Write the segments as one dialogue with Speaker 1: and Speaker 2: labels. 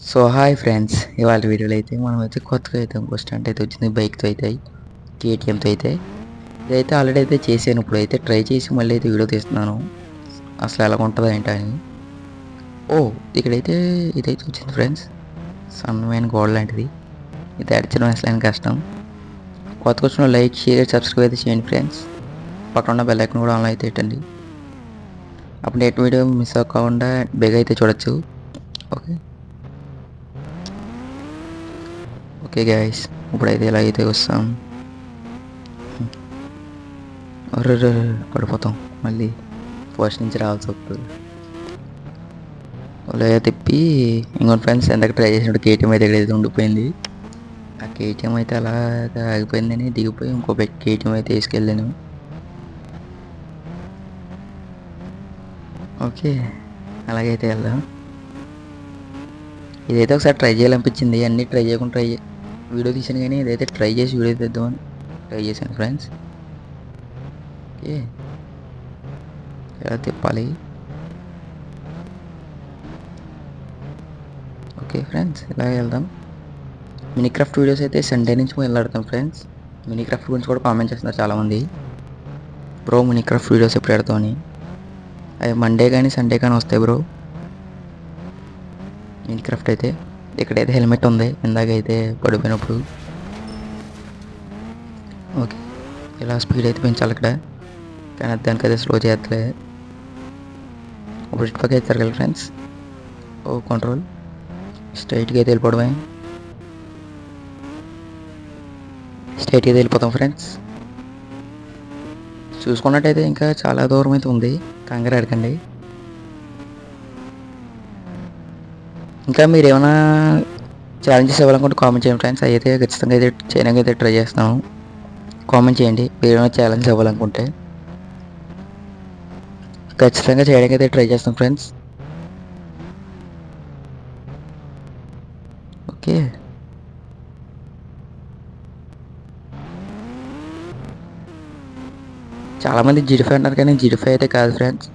Speaker 1: So hi friends, ఇవాళ వీడియోలో అయితే మనమైతే కొత్తగా అయితే ఇంకో స్టంట్ అయితే వచ్చింది. బైక్తో అయితే కేటీఎంతో అయితే ఇదైతే ఆల్రెడీ అయితే చేశాను. ఇప్పుడు అయితే ట్రై చేసి మళ్ళీ అయితే వీడియో తీస్తున్నాను. అసలు ఎలా ఉంటుందో ఏంటని. ఓ, ఇక్కడైతే ఇదైతే వచ్చింది ఫ్రెండ్స్. సన్నమైన గోడ లాంటిది. ఇది అడిచడం అసలు కష్టం. కొత్తగా వచ్చిన లైక్, షేర్, సబ్స్క్రైబ్ అయితే చేయండి ఫ్రెండ్స్. పక్కన ఉన్న బెల్ ఐకాన్ కూడా ఆన్లో అయితే పెట్టండి. అప్పుడు నెట్ వీడియో మిస్ అవ్వకుండా బెగ్ అయితే చూడొచ్చు. ఓకే ఓకే గైస్, ఇప్పుడైతే ఇలాగైతే వస్తాం. అర్రే, పడిపోతాం. మళ్ళీ ఫస్ట్ నుంచి రావాల్సి వస్తుంది. అలాగే తిప్పి ఇంకొన్ని ఫ్రెండ్స్ ఎందాక ట్రై చేసినప్పుడు కేటీఎం అయితే ఎక్కడైతే ఉండిపోయింది. ఆ కేటీఎం అయితే అలా ఆగిపోయిందని దిగిపోయి ఇంకో కేటీఎం అయితే వేసుకెళ్ళాను. ఓకే, అలాగైతే వెళ్దాం. ఇదైతే ఒకసారి ట్రై చేయాలనిపించింది. అన్నీ ట్రై చేయకుండా వీడియో తీసాను, కానీ ఇదైతే ట్రై చేసి వీడియో తీద్దామని ట్రై చేశాను ఫ్రెండ్స్. ఓకే, ఎలా తిప్పాలి? ఓకే ఫ్రెండ్స్, ఇలాగే వెళ్దాం. మినీక్రాఫ్ట్ వీడియోస్ అయితే సండే నుంచి వెళ్ళాడతాం ఫ్రెండ్స్. మినీక్రాఫ్ట్ గురించి కూడా కామెంట్ చేస్తున్నారు చాలామంది. బ్రో మినీక్రాఫ్ట్ వీడియోస్ ఎప్పుడు పెడతామని. అవి మండే కానీ సండే కానీ వస్తాయి బ్రో. మినీక్రాఫ్ట్ అయితే ఇక్కడైతే హెల్మెట్ ఉంది, ఇందాకైతే పడిపోయినప్పుడు. ఓకే, ఇలా స్పీడ్ అయితే పెంచాలి ఇక్కడ, కానీ దానికైతే స్లో చేస్తలే. ఇప్పుడు ఇటుపక్క అయితే తిరగాలి ఫ్రెండ్స్. ఓ కంట్రోల్, స్ట్రైట్గా అయితే వెళ్ళిపోవడమే. స్ట్రైట్గా వెళ్ళిపోతాం ఫ్రెండ్స్. చూసుకున్నట్టయితే ఇంకా చాలా దూరం అయితే ఉంది, కంగారు అడగండి. ఇంకా మీరు ఏమైనా ఛాలెంజెస్ ఇవ్వాలనుకుంటే కామెంట్ చేయండి ఫ్రెండ్స్. అయితే ఖచ్చితంగా అయితే చేయడానికి అయితే ట్రై చేస్తాను. కామెంట్ చేయండి మీరు ఏమైనా ఛాలెంజ్ ఇవ్వాలనుకుంటే. ఖచ్చితంగా చేయడానికి అయితే ట్రై చేస్తాం ఫ్రెండ్స్. ఓకే, చాలామంది జిడిఫై అంటారు, కానీ జిడిఫై అయితే కాదు ఫ్రెండ్స్.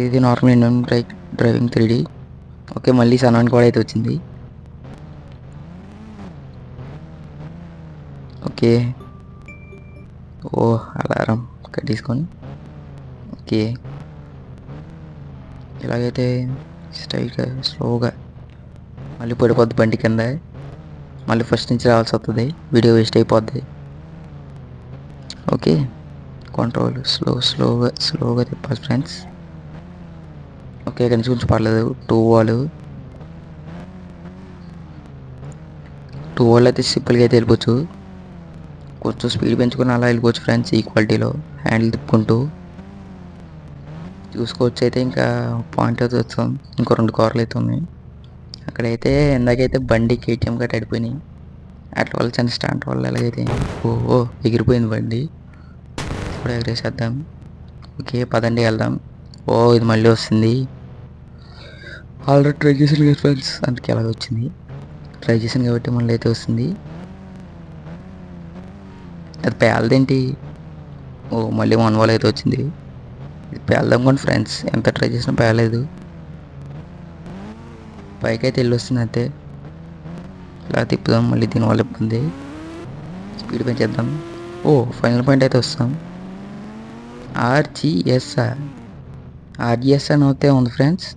Speaker 1: ఇది normal Indian driving 3D. Okay, మళ్ళీ సన్నని కూడా అయితే వచ్చింది. ఓకే, ఓ అలారం కట్టేసుకొని. ఓకే, ఇలాగైతే స్ట్రైట్గా స్లోగా మళ్ళీ పడిపోద్ది బండి కింద. మళ్ళీ ఫస్ట్ నుంచి రావాల్సి వస్తుంది, వీడియో వేస్ట్ అయిపోద్ది. ఓకే, కంట్రోల్ స్లోగా తిప్పాలి ఫ్రెండ్స్. ఓకే, ఇక్కడ నుంచి కొంచెం పర్లేదు. టూ వాల్ అయితే సింపుల్గా అయితే వెళ్ళిపోవచ్చు. కొంచెం స్పీడ్ పెంచుకొని అలా వెళ్ళిపోవచ్చు ఫ్రెండ్స్. ఈక్వాలిటీలో హ్యాండిల్ తిప్పుకుంటూ చూసుకోవచ్చు. అయితే ఇంకా పాయింట్ అయితే వచ్చాం. ఇంకో 2 కార్లు అయితే ఉన్నాయి. అక్కడైతే ఇందాకైతే బండి కేటీఎం గట్ట అడిపోయినాయి. అట్ల వల్ల చిన్న స్టాంట్ వల్ల ఎలాగైతే ఓ ఎగిరిపోయింది బండి. ఇప్పుడు ఎగరేసేద్దాం. ఓకే, పదండి వెళ్దాం. ఓ, ఇది మళ్ళీ వస్తుంది. ఆల్రెడీ ట్రై చేసాను కదా ఫ్రెండ్స్, అందుకే అలాగ వచ్చింది. ట్రై చేశాను కాబట్టి మళ్ళీ అయితే వస్తుంది. అది పేలదేంటి? ఓ, మళ్ళీ 1 వాల్ అయితే వచ్చింది. ఇది పేలదాం కానీ ఫ్రెండ్స్, ఎంత ట్రై చేసినా పేలేదు. పైకి అయితే వెళ్ళి వస్తుంది అంతే. ఇలా తిప్పుదాం, మళ్ళీ దీనివల్ల ఇబ్బంది. స్పీడ్ పెంచేద్దాం. ఓ, ఫైనల్ పాయింట్ అయితే వస్తాం. ఆర్జిఎస్ అని అయితే ఉంది ఫ్రెండ్స్,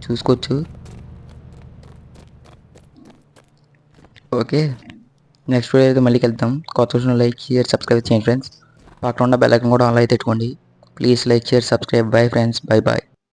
Speaker 1: చూసుకోవచ్చు. ఓకే, నెక్స్ట్ వీడియో అయితే మళ్ళీ వెళ్తాం. కొత్త వచ్చిన లైక్, షేర్, సబ్స్క్రైబ్ చేయండి ఫ్రెండ్స్. పక్కన ఉన్న బెల్ ఐకాన్ కూడా ఆన్లో అయితే పెట్టుకోండి. Please like, share, subscribe. Bye friends, by.